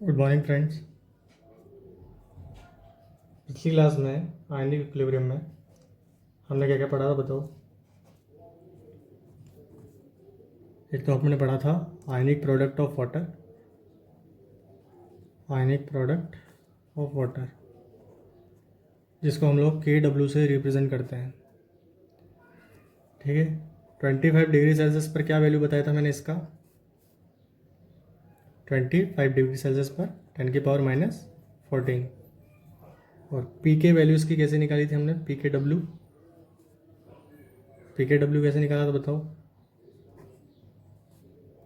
Good morning friends. पिछली class में ionic equilibrium में हमने क्या क्या पढ़ा था बताओ। एक तो हमने पढ़ा था ionic product of water, ionic product of water जिसको हम लोग KW से रिप्रेजेंट करते हैं। ठीक है, 25 डिग्री सेल्सियस पर क्या वैल्यू बताया था मैंने इसका? 25 डिग्री सेल्सियस पर 10⁻⁻14। और पी के वैल्यू इसकी कैसे निकाली थी हमने? PKW कैसे निकाला था बताओ?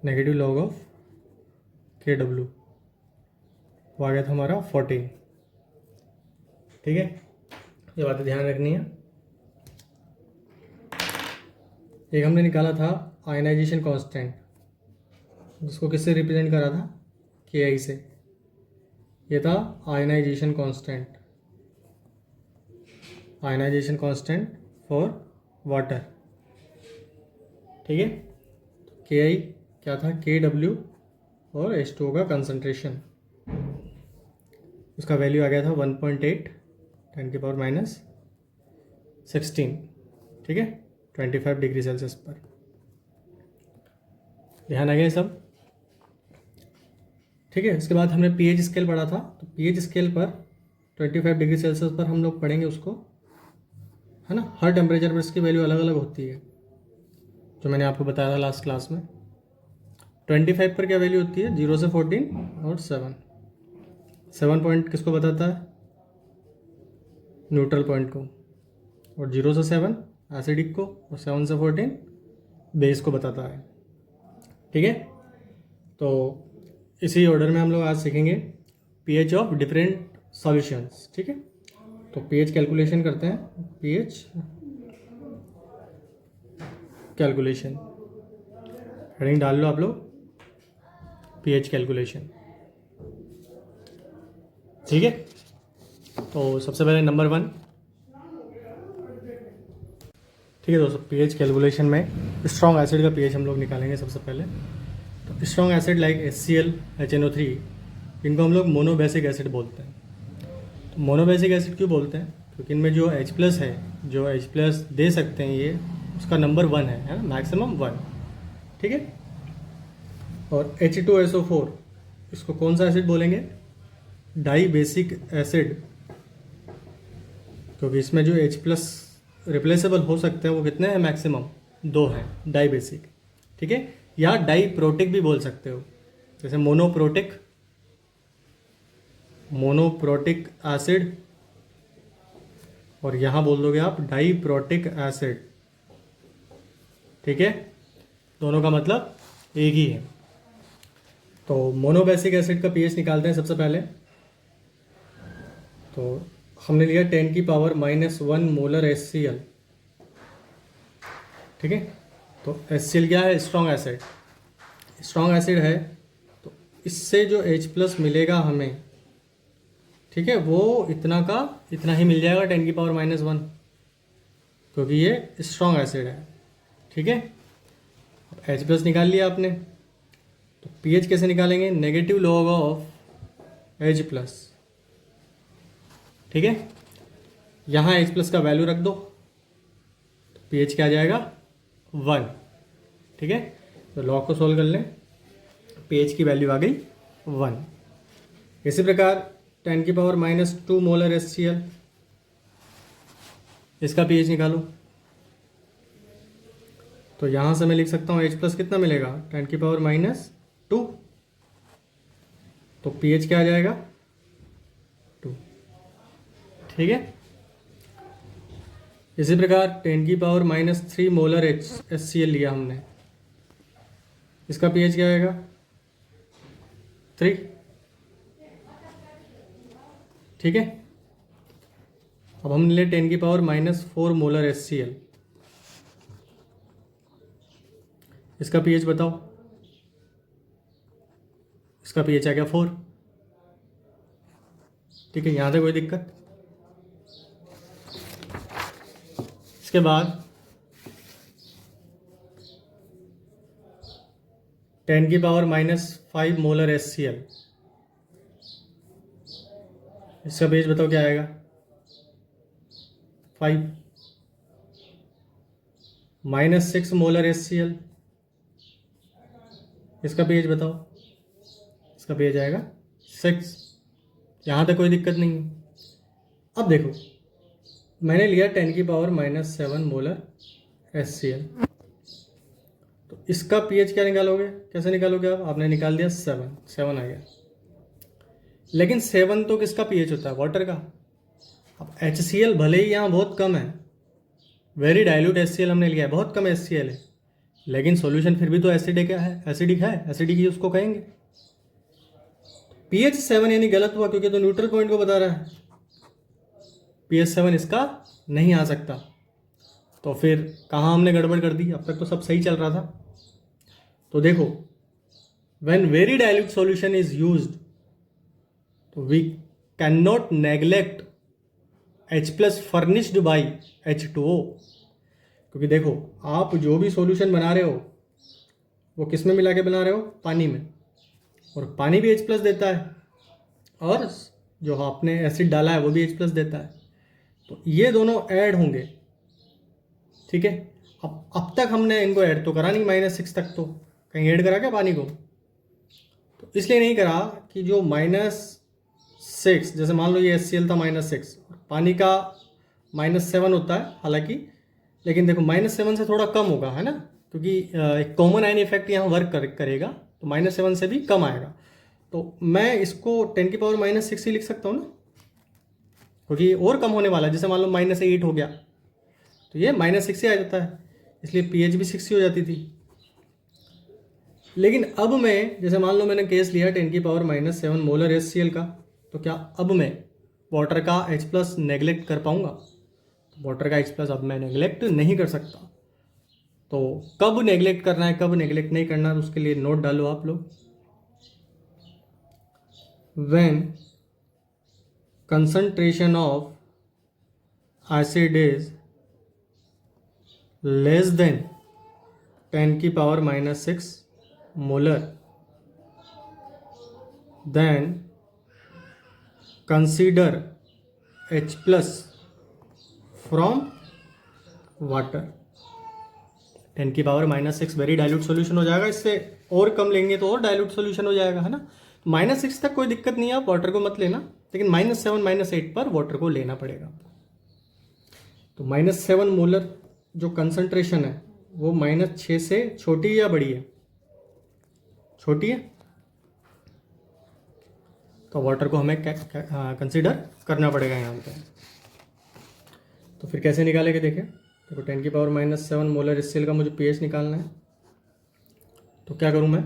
नेगेटिव लॉग ऑफ KW, वो आ गया था हमारा 14। ठीक है, ये बातें ध्यान रखनी है। एक हमने निकाला था आयनाइजेशन कांस्टेंट, जिसको किससे रिप्रेजेंट करा था? KI से। ये था आयनाइजेशन कांस्टेंट फॉर वाटर। ठीक है, KI क्या था? KW और H2O का कंसंट्रेशन, उसका वैल्यू आ गया था 1.8 10⁻⁻16। ठीक है, 25 डिग्री सेल्सियस पर। ध्यान आ गया सब? ठीक है, इसके बाद हमने pH स्केल पढ़ा था। तो pH स्केल पर 25 डिग्री सेल्सियस पर हम लोग पढ़ेंगे उसको, है ना। हर टेम्परेचर पर इसकी वैल्यू अलग अलग होती है, जो मैंने आपको बताया था लास्ट क्लास में। 25 पर क्या वैल्यू होती है? 0 से 14 और 7। 7 पॉइंट किसको बताता है? न्यूट्रल पॉइंट को। और 0 से 7 एसिडिक को, और 7 से 14 बेस को बताता है। ठीक है, तो इसी ऑर्डर में हम लोग आज सीखेंगे pH ऑफ डिफरेंट सॉल्यूशंस। ठीक है, तो pH कैलकुलेशन करते हैं। pH कैलकुलेशन हेडिंग डाल लो आप लोग, pH कैलकुलेशन। ठीक है, तो सबसे पहले नंबर 1। ठीक है दोस्तों, pH कैलकुलेशन में स्ट्रॉन्ग एसिड का pH हम लोग निकालेंगे सबसे पहले। तो strong acid like HCl, HNO3, इनको हम लोग मोनोबेसिक एसिड बोलते हैं। तो मोनोबेसिक एसिड क्यों बोलते हैं? क्योंकि इनमें जो H+ है, जो H+ दे सकते हैं ये, उसका नंबर 1 है ना, मैक्सिमम 1। ठीक है, और H2SO4, इसको कौन सा एसिड बोलेंगे? डाई बेसिक एसिड, क्योंकि इसमें जो H+ रिप्लेसेबल हो सकते हैं वो कितने हैं? मैक्सिमम 2 हैं, डाई बेसिक। ठीक है, या डाई प्रोटिक भी बोल सकते हो, जैसे मोनोप्रोटिक एसिड, और यहाँ बोल दोगे आप डाई प्रोटिक एसिड। ठीक है, दोनों का मतलब एक ही है। तो मोनोबेसिक एसिड का pH निकालते हैं सबसे पहले। तो हमने लिया 10⁻⁻1 मोलर HCl। ठीक है, तो HCl क्या है? स्ट्रॉन्ग एसिड है। तो इससे जो H+ मिलेगा हमें, ठीक है, वो इतना का इतना ही मिल जाएगा 10⁻⁻1, क्योंकि ये स्ट्रॉन्ग एसिड है। ठीक है, H+ निकाल लिया आपने। तो pH कैसे निकालेंगे? Negative log of H+। ठीक है, यहाँ H+ का वैल्यू रख दो, तो pH क्या आ जाएगा? 1। ठीक है, तो लॉग को सॉल्व कर लें, pH की वैल्यू आ गई 1। इसी प्रकार 10⁻⁻2 मोलर HCl, इसका pH निकालो। तो यहाँ से मैं लिख सकता हूँ H+ कितना मिलेगा? 10⁻⁻2। तो pH क्या आ जाएगा? 2। ठीक है, इसी प्रकार 10⁻³ मोलर HCl लिया हमने, इसका pH क्या आएगा? 3। ठीक है, अब हमने ले 10⁻⁻4 मोलर HCl, इसका pH बताओ। इसका pH आ गया 4। ठीक है, यहाँ तक कोई दिक्कत? इसके बाद 10⁻⁻5 मोलर HCl, इसका पेज बताओ क्या आएगा, 5 -6 मोलर HCl। इसका पेज बताओ, इसका पेज आएगा 6। यहाँ तक कोई दिक्कत नहीं है। अब देखो मैंने लिया 10⁻⁻7 मोलर HCl, तो इसका पीएच क्या निकालोगे, कैसे निकालोगे आप, आपने निकाल दिया 7 आ गया। लेकिन 7 तो किसका पीएच होता है, वाटर का। अब HCl भले ही यहाँ बहुत कम है, वेरी डाइल्यूट HCl हमने लिया है, बहुत कम HCl है, लेकिन सॉल्यूशन फिर भी तो एसिडिक है, एसिडिक ही उसको कहेंगे। pH 7 यानी गलत हुआ, क्योंकि तो न्यूट्रल पॉइंट को बता रहा है, pH 7 इसका नहीं आ सकता। तो फिर कहाँ हमने गड़बड़ कर दी, अब तक तो सब सही चल रहा था। तो देखो when very dilute solution is used, तो we can not neglect H+ furnished by H2O। क्योंकि देखो आप जो भी सॉल्यूशन बना रहे हो वो किस में मिला के बना रहे हो, पानी में, और पानी भी H+ देता है, और जो आपने एसिड डाला है वो भी H+ देता है। तो ये दोनों ऐड होंगे, ठीक है। अब तक हमने इनको ऐड तो करा नहीं, -6 तक तो कहीं ऐड करा क्या पानी को, तो इसलिए नहीं करा कि जो -6, जैसे मान लो ये HCl था -6, पानी का -7 होता है हालांकि, लेकिन देखो -7 से थोड़ा कम होगा, है ना, क्योंकि एक कॉमन आयन इफेक्ट यहाँ वर्क करेगा, तो -7 से भी कम आएगा। तो मैं इसको 10⁻⁻6 ही लिख सकता हूँ ना, क्योंकि और कम होने वाला है। जैसे मान लो -8 हो गया तो ये -6 ही आ जाता है, इसलिए pH भी 6 ही हो जाती थी। लेकिन अब मैं, जैसे मान लो मैंने केस लिया 10⁻⁻7 मोलर HCl का, तो क्या अब मैं वाटर का H+ नेगलेक्ट कर पाऊंगा, वाटर का H+ अब मैं नेगलेक्ट नहीं कर सकता। तो कब नेगलेक्ट करना है, कब नेगलेक्ट नहीं करना, तो उसके लिए नोट डालो आप लोग। When concentration of acid is less than 10⁻⁻6 molar, then consider H+ from water. 10⁻⁻6 very dilute solution हो जाएगा, इससे और कम लेंगे तो और डाइल्यूट सॉल्यूशन हो जाएगा, है ना। -6 तक कोई दिक्कत नहीं है, आप वाटर को मत लेना, लेकिन -7 -8 पर वाटर को लेना पड़ेगा। तो -7 मोलर जो कंसंट्रेशन है वो -6 से छोटी या बड़ी है, छोटी है, तो वाटर को हमें कंसीडर करना पड़ेगा यहाँ पे। तो फिर कैसे निकालेंगे देखें, देखो 10⁻⁻7 मोलर HCl का मुझे pH निकालना है। तो क्या करूँ मैं,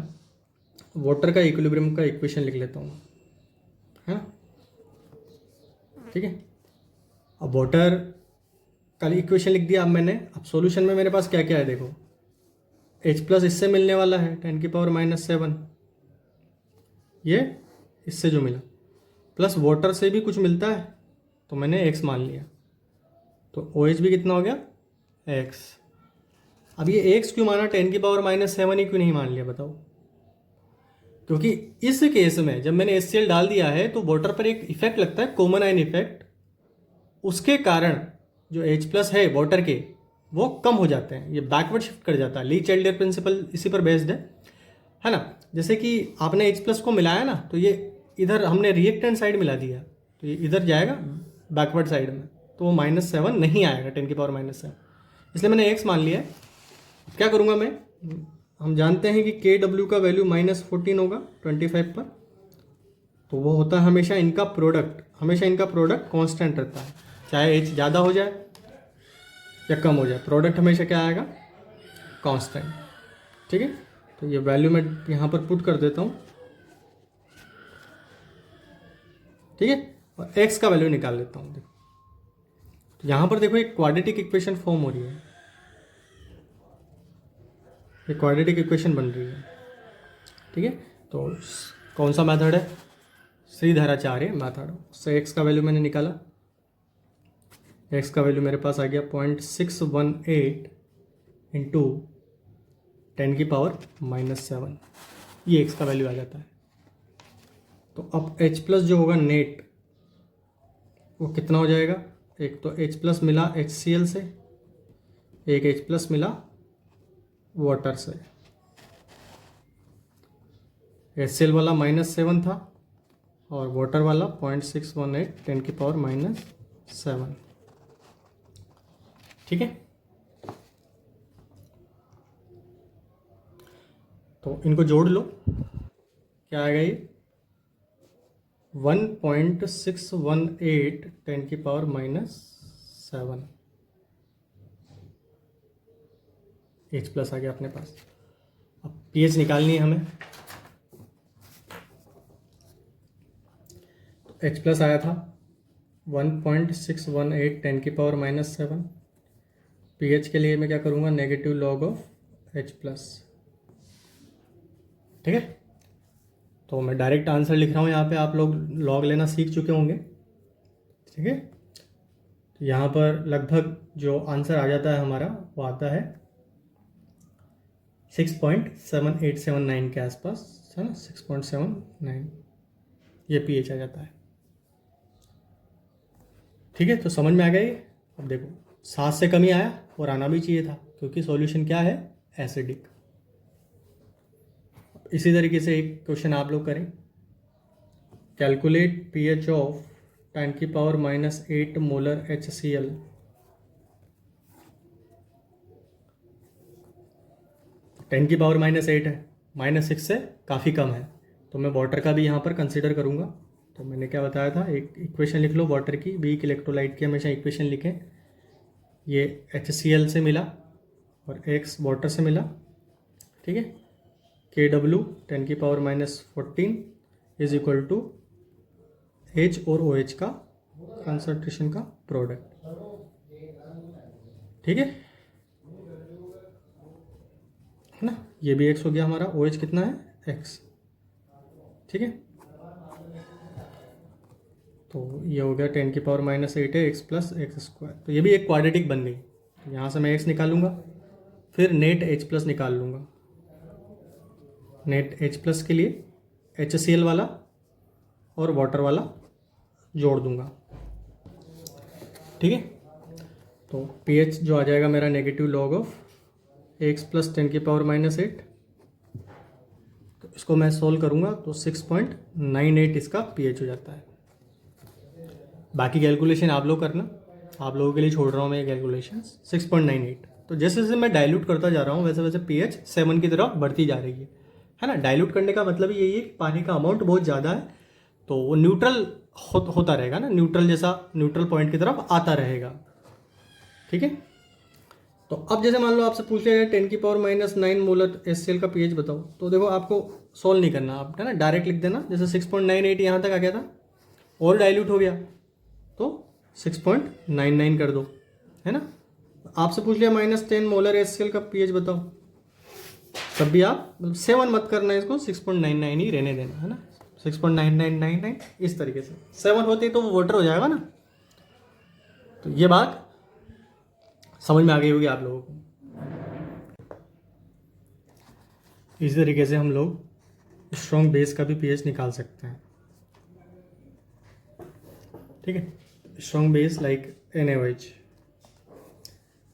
वाटर का इक्विलिब्रियम का इक्वेशन लिख लेता हूँ, है ना, ठीक है। अब वाटर का इक्वेशन लिख दिया अब मैंने। अब सॉल्यूशन में मेरे पास क्या क्या है देखो, H+ इससे मिलने वाला है 10⁻⁷, ये इससे जो मिला, प्लस वाटर से भी कुछ मिलता है, तो मैंने X मान लिया, तो OH भी कितना हो गया, X। अब ये X क्यों माना, 10⁻⁷ ही क्यों नहीं मान लिया बताओ, क्योंकि इस केस में जब मैंने HCl डाल दिया है तो वाटर पर एक इफेक्ट लगता है, कॉमन आयन इफेक्ट, उसके कारण जो H+ है वाटर के वो कम हो जाते हैं, ये बैकवर्ड शिफ्ट कर जाता है। ली चाइल्ड प्रिंसिपल इसी पर बेस्ड है ना। जैसे कि आपने H+ को मिलाया ना, तो ये इधर हमने रिएक्टेंट साइड मिला दिया, तो ये इधर जाएगा बैकवर्ड साइड में, तो वो -7 नहीं आएगा 10⁻⁷, इसलिए मैंने X मान लिया है। क्या करूँगा मैं, हम जानते हैं कि KW का वैल्यू -14 होगा 25 पर, तो वो होता है हमेशा इनका प्रोडक्ट, हमेशा इनका प्रोडक्ट कांस्टेंट रहता है, चाहे H ज़्यादा हो जाए या कम हो जाए, प्रोडक्ट हमेशा क्या आएगा, कांस्टेंट, ठीक है। तो ये वैल्यू मैं यहाँ पर पुट कर देता हूँ, ठीक है, और X का वैल्यू निकाल लेता हूँ। देखो तो यहाँ पर देखो एक क्वाड्रेटिक इक्वेशन फॉर्म हो रही है, एक क्वाड्रेटिक इक्वेशन बन रही है, ठीक है। तो कौन सा मेथड है, श्रीधराचार्य मेथड। उससे X का वैल्यू मैंने निकाला, X का वैल्यू मेरे पास आ गया 0.618 इंटू 10⁻⁷, ये X का वैल्यू आ जाता है। तो अब H+ जो होगा नेट, वो कितना हो जाएगा, एक तो H प्लस मिला HCl से, एक H प्लस मिला वाटर से। HCl वाला -7 था और वाटर वाला 0.618 10⁻⁷ ठीक है। तो इनको जोड़ लो, क्या आएगा ये 1.618 10⁻⁷ H प्लस आ गया अपने पास। अब pH निकालनी है हमें। तो H प्लस आया था 1.618 10⁻⁷। pH के लिए मैं क्या करूँगा, negative log of H plus, ठीक है। तो मैं डायरेक्ट आंसर लिख रहा हूँ यहाँ पे, आप लोग लॉग लेना सीख चुके होंगे, ठीक है। तो यहाँ पर लगभग जो आंसर आ जाता है हमारा वो आता है 6.7879 के आसपास, है ना, 6.79 ये pH आ जाता है, ठीक है। तो समझ में आ गया ये। अब देखो 7 से कमी आया और आना भी चाहिए था क्योंकि सॉल्यूशन क्या है, एसिडिक। इसी तरीके से एक क्वेश्चन आप लोग करें, calculate pH of 10⁻⁸ molar HCl। (10⁻⁸ है, -6 से काफ़ी कम है, तो मैं वाटर का भी यहाँ पर कंसिडर करूँगा। तो मैंने क्या बताया था, एक इक्वेशन लिख लो वाटर की, वीक इलेक्ट्रोलाइट की हमेशा इक्वेशन लिखें। ये HCl से मिला और X वाटर से मिला, ठीक है। KW 10⁻⁴ is equal to H और OH का कंसंट्रेशन का प्रोडक्ट, ठीक है ना। ये भी X हो गया हमारा, OH कितना है, X, ठीक है। तो ये हो गया 10⁻⁸ है, X प्लस X²। तो ये भी एक क्वाड्रेटिक बन गई। तो यहाँ से मैं X निकालूंगा, फिर नेट H प्लस निकाल लूँगा। नेट H प्लस के लिए HCl वाला और वाटर वाला जोड़ दूंगा, ठीक है। तो pH जो आ जाएगा मेरा negative log of X plus 10⁻⁸। तो इसको मैं सोल्व करूंगा तो 6.98 इसका pH हो जाता है। बाकी कैलकुलेशन आप लोग करना, आप लोगों के लिए छोड़ रहा हूँ मैं ये कैलकुलेशन। 6.98। तो जैसे जैसे मैं डाइल्यूट करता जा रहा हूँ वैसे वैसे pH 7 की तरफ बढ़ती जा रही है ना। डाइल्यूट करने का मतलब यही है कि पानी का अमाउंट बहुत ज़्यादा है तो वो न्यूट्रल होता रहेगा ना, न्यूट्रल जैसा न्यूट्रल पॉइंट की तरफ आता रहेगा, ठीक है। तो अब जैसे मान लो आपसे पूछ लिया 10⁻⁹ मोलर HCl का pH बताओ, तो देखो आपको सॉल्व नहीं करना, आप है ना डायरेक्ट लिख देना। जैसे 6.98 यहाँ तक आ गया था और डाइल्यूट हो गया तो 6.99 कर दो, है ना। आपसे पूछ लिया -10 मोलर HCl का pH बताओ, तब भी आप मतलब 7 मत करना, इसको 6.99 ही रहने देना, है ना। 6.9999 इस तरीके से 7 होते तो वो वाटर हो जाएगा ना। तो ये बात समझ में आ गई होगी आप लोगों को। इसी तरीके से हम लोग स्ट्रॉन्ग बेस का भी pH निकाल सकते हैं, ठीक है। Strong base like NaOH।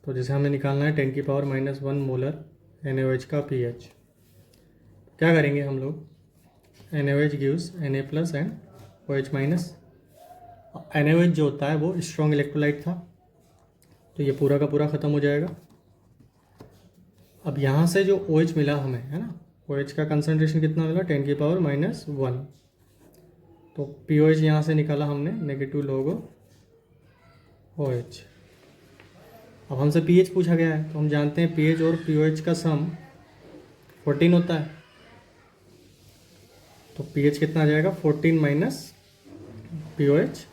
तो जैसे हमें निकालना है 10⁻⁻1 मोलर NaOH का pH, क्या करेंगे हम लोग, NaOH gives Na plus and OH minus. NaOH जो होता है वो स्ट्रॉन्ग इलेक्ट्रोलाइट था तो ये पूरा का पूरा ख़त्म हो जाएगा। अब यहाँ से जो OH मिला हमें, है ना, OH का कंसंट्रेशन कितना मिला 10⁻⁻1। तो POH यहाँ से निकाला हमने, नेगेटिव लॉग ऑफ OH। अब हमसे pH पूछा गया है तो हम जानते हैं pH और POH का सम 14 होता है। तो pH कितना आ जाएगा 14 माइनस POH,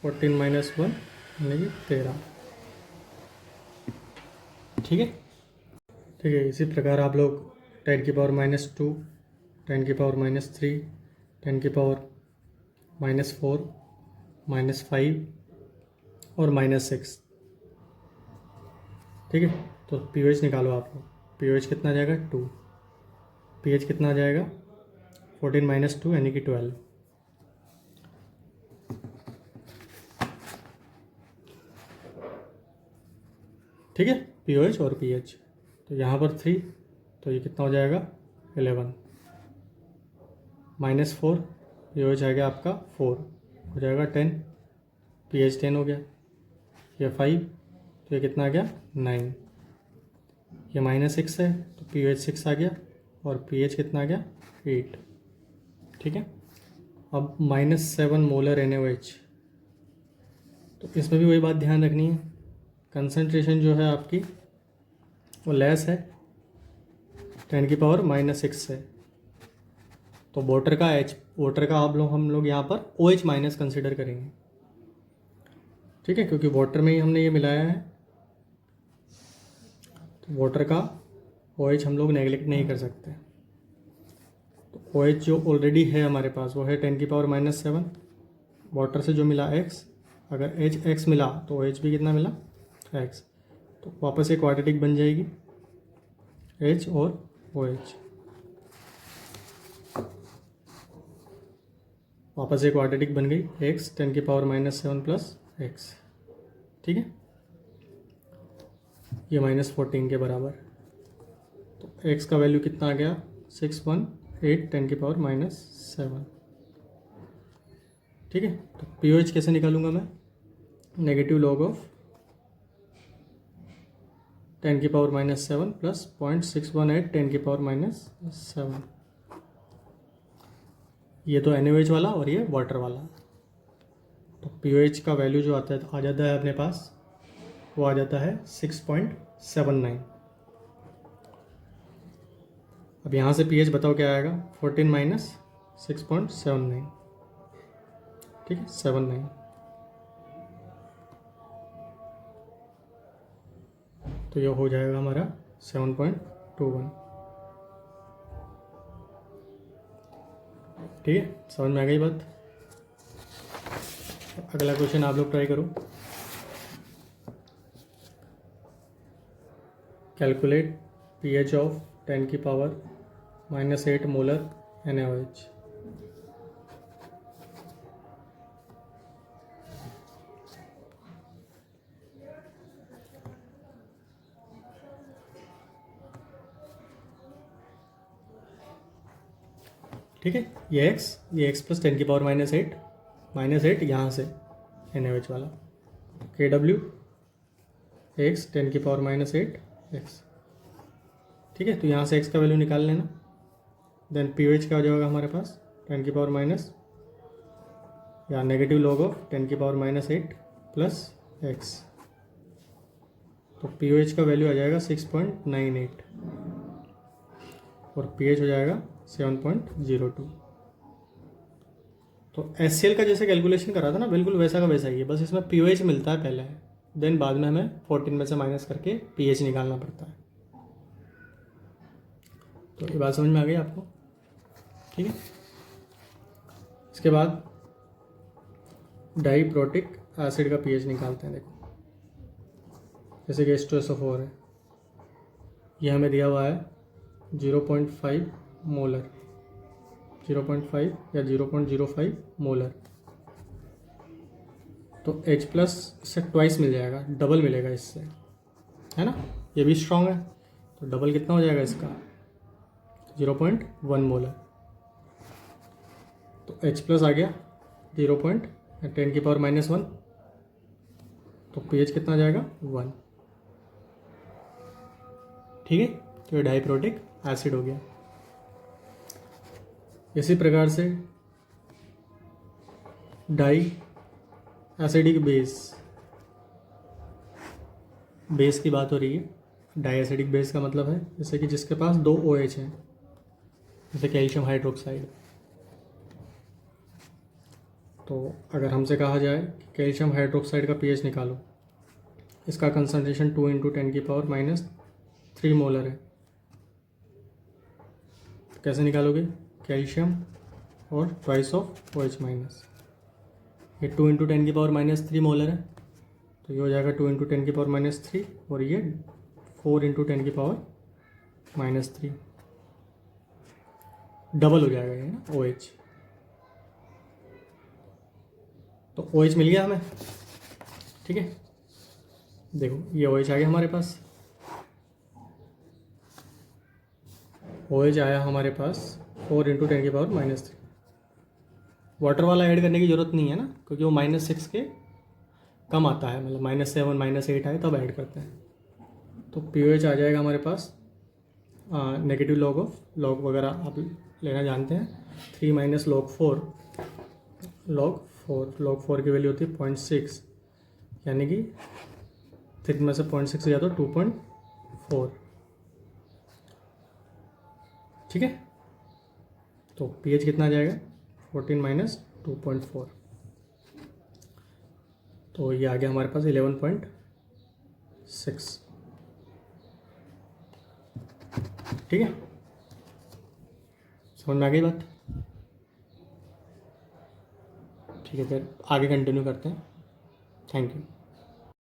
14 माइनस 1 यानी कि 13, ठीक है। ठीक है, इसी प्रकार आप लोग 10⁻⁻2, 10⁻⁻3, 10⁻⁻4, -5 और -6, ठीक है। तो pOH निकालो आप लोग, pOH कितना आ जाएगा 2, pH कितना आ जाएगा 14 माइनस 2 यानी कि 12। ठीक है, POH और PH। तो यहाँ पर 3, तो ये कितना हो जाएगा 11, -4, POH आ गया आपका 4, हो जाएगा 10, PH 10 हो गया, ये 5, तो ये कितना आ गया 9, ये -6 है तो POH 6 आ गया और PH कितना आ गया 8। ठीक है, अब -7 मोलर NaOH, तो इसमें भी वही बात ध्यान रखनी है, कंसंट्रेशन जो है आपकी वो लेस है 10⁻⁻6 से, तो वाटर का हम लोग यहाँ पर OH माइनस कंसिडर करेंगे। ठीक है, क्योंकि वाटर में ही हमने ये मिलाया है, तो वाटर का OH हम लोग नेगलेक्ट नहीं कर सकते। तो OH जो ऑलरेडी है हमारे पास वो है 10⁻⁻7, वाटर से जो मिला X, अगर X मिला तो OH भी कितना मिला X, तो वापस एक क्वाड्रेटिक बन जाएगी H और OH, वापस एक क्वाड्रेटिक बन गई X 10⁻⁻7 प्लस X। ठीक है, ये -14 के बराबर, तो X का वैल्यू कितना आ गया 618 10⁻⁻7। ठीक है, तो POH कैसे निकालूंगा मैं, नेगेटिव लॉग ऑफ 10⁻⁻7 प्लस 0.618 10⁻⁻7, ये तो NaOH वाला और ये वाटर वाला। तो POH का वैल्यू जो आता है आ जाता है अपने पास, वो आ जाता है 6.79। अब यहाँ से PH बताओ क्या आएगा, 14 माइनस 6.79, ठीक है 79, तो ये हो जाएगा हमारा 7.21। ठीक है, समझ में आ गई बात। अगला क्वेश्चन आप लोग ट्राई करो, calculate pH of 10⁻⁻8 molar NaOH। ठीक है, ये x प्लस 10⁻⁻8 -8 यहाँ से NaOH वाला, KW x 10⁻⁻8 x। ठीक है, तो यहाँ से x का वैल्यू निकाल लेना, देन POH क्या हो जाएगा हमारे पास 10⁻- या negative log of 10⁻⁻8 plus x, तो POH का वैल्यू आ जाएगा 6.98 और PH हो जाएगा 7.02। तो HCl का जैसे कैलकुलेशन करा था ना, बिल्कुल वैसा का वैसा ही है, बस इसमें POH मिलता है पहले, देन बाद में हमें 14 में से माइनस करके PH निकालना पड़ता है। तो ये बात समझ में आ गई आपको। ठीक है, इसके बाद डाइप्रोटिक एसिड का pH निकालते हैं। देखो, जैसे कि H2SO4 है, ये हमें दिया हुआ है 0.5 मोलर, 0.5 या 0.05 मोलर, तो H प्लस इससे ट्वाइस मिल जाएगा, डबल मिलेगा इससे, है ना, ये भी स्ट्रॉन्ग है, तो डबल कितना हो जाएगा इसका 0.1 मोलर, तो H प्लस आ गया 0.10⁻⁻1, तो PH कितना आ जाएगा 1। ठीक है, तो ये डाइप्रोटिक एसिड हो गया। इसी प्रकार से डाई एसिडिक बेस की बात हो रही है। डाई एसिडिक बेस का मतलब है जैसे कि जिसके पास 2 OH हैं, जैसे कैल्शियम हाइड्रोक्साइड। तो अगर हमसे कहा जाए कि कैल्शियम हाइड्रोक्साइड का pH निकालो, इसका कंसंट्रेशन 2 × 10⁻³ मोलर है, तो कैसे निकालोगे, कैल्शियम और ट्वाइस ऑफ OH माइनस, ये 2 × 10⁻³ मोलर है, तो ये हो जाएगा 2 × 10⁻³ और ये 4 × 10⁻⁻3, डबल हो जाएगा ये ना OH। तो OH मिल गया हमें। ठीक है, देखो ये OH आ गया हमारे पास, OH आया हमारे पास 4 × 10⁻⁻3। वाटर वाला ऐड करने की ज़रूरत नहीं है ना, क्योंकि वो -6 के कम आता है, मतलब -7 -8 आए तब ऐड करते हैं। तो pOH आ जाएगा हमारे पास नेगेटिव लॉग वगैरह आप लेना जानते हैं, 3 - log 4 की वैल्यू होती है 0.6, यानी कि 3 में से 0.6 गया तो 2.4। ठीक है, तो pH कितना आ जाएगा 14 - 2.4, तो ये आ गया हमारे पास 11.6। ठीक है, समझ में आ गई बात? ठीक है, फिर आगे कंटिन्यू करते हैं। Thank you.